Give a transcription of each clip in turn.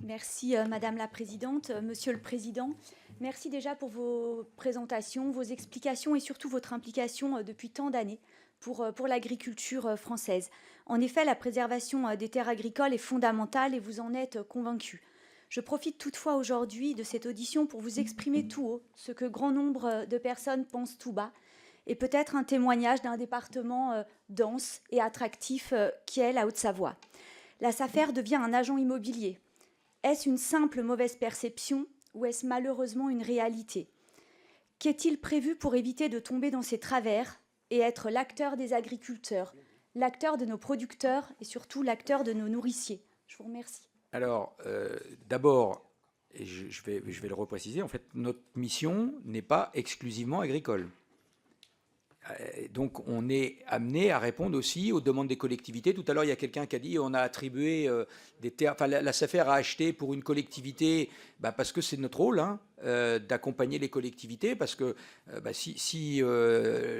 Merci Madame la Présidente, Monsieur le Président. Merci déjà pour vos présentations, vos explications et surtout votre implication depuis tant d'années pour l'agriculture française. En effet, la préservation des terres agricoles est fondamentale et vous en êtes convaincu. Je profite toutefois aujourd'hui de cette audition pour vous exprimer tout haut ce que grand nombre de personnes pensent tout bas et peut-être un témoignage d'un département dense et attractif qui est la Haute-Savoie. La SAFER devient un agent immobilier. Est-ce une simple mauvaise perception ou est-ce malheureusement une réalité? Qu'est-il prévu pour éviter de tomber dans ces travers et être l'acteur des agriculteurs, l'acteur de nos producteurs et surtout l'acteur de nos nourriciers? Je vous remercie. Alors, d'abord, et je vais le repréciser, en fait, notre mission n'est pas exclusivement agricole. Donc on est amené à répondre aussi aux demandes des collectivités. Tout à l'heure, il y a quelqu'un qui a dit on a attribué des terres, enfin la SAFER a acheté pour une collectivité, parce que c'est notre rôle d'accompagner les collectivités, parce que si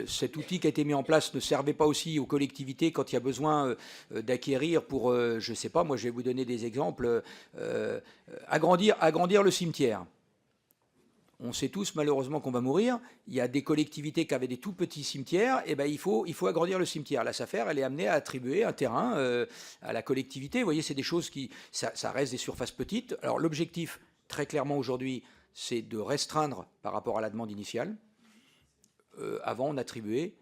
cet outil qui a été mis en place ne servait pas aussi aux collectivités quand il y a besoin d'acquérir pour, je ne sais pas, moi je vais vous donner des exemples, agrandir le cimetière. On sait tous malheureusement qu'on va mourir. Il y a des collectivités qui avaient des tout petits cimetières. Et il faut agrandir le cimetière. La SAFER, elle est amenée à attribuer un terrain à la collectivité. Vous voyez, c'est des choses qui, ça reste des surfaces petites. Alors l'objectif, très clairement aujourd'hui, c'est de restreindre par rapport à la demande initiale. Avant, on attribuait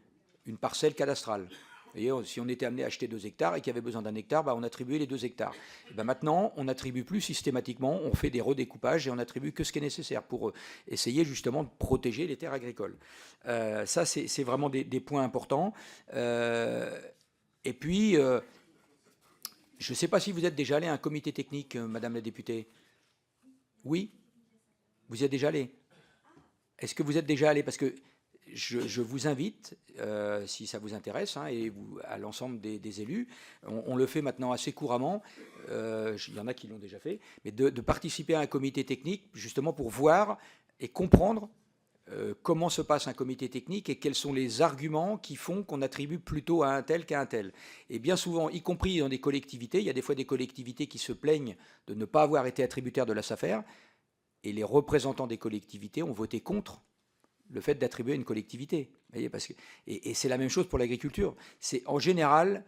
une parcelle cadastrale. Vous voyez, si on était amené à acheter 2 hectares et qu'il y avait besoin d'un hectare, on attribuait les 2 hectares. Et maintenant, on n'attribue plus systématiquement, on fait des redécoupages et on n'attribue que ce qui est nécessaire pour essayer justement de protéger les terres agricoles. Ça, c'est vraiment des points importants. Et puis, je ne sais pas si vous êtes déjà allé à un comité technique, Madame la députée. Oui? Vous y êtes déjà allé? Est-ce que vous êtes déjà allé? Parce que je vous invite, si ça vous intéresse, et à l'ensemble des élus, on le fait maintenant assez couramment, il y en a qui l'ont déjà fait, mais de participer à un comité technique, justement pour voir et comprendre comment se passe un comité technique et quels sont les arguments qui font qu'on attribue plutôt à un tel qu'à un tel. Et bien souvent, y compris dans des collectivités, il y a des fois des collectivités qui se plaignent de ne pas avoir été attributaires de la SAFER, et les représentants des collectivités ont voté contre le fait d'attribuer une collectivité. Vous voyez, et c'est la même chose pour l'agriculture. En général,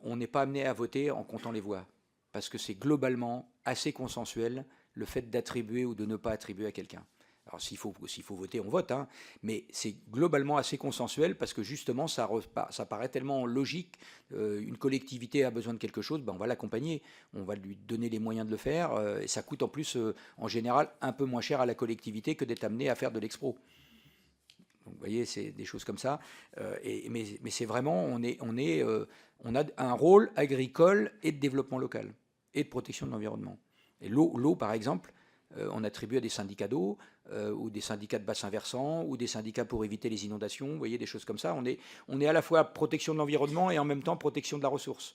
on n'est pas amené à voter en comptant les voix, parce que c'est globalement assez consensuel le fait d'attribuer ou de ne pas attribuer à quelqu'un. Alors s'il faut voter, on vote, mais c'est globalement assez consensuel parce que justement ça paraît tellement logique. Une collectivité a besoin de quelque chose, on va l'accompagner, on va lui donner les moyens de le faire, et ça coûte en plus en général un peu moins cher à la collectivité que d'être amené à faire de l'expro. Donc vous voyez, c'est des choses comme ça. Mais c'est vraiment, on a un rôle agricole et de développement local et de protection de l'environnement. Et l'eau par exemple, on attribue à des syndicats d'eau ou des syndicats de bassins versants ou des syndicats pour éviter les inondations, vous voyez, des choses comme ça. On est à la fois protection de l'environnement et en même temps protection de la ressource.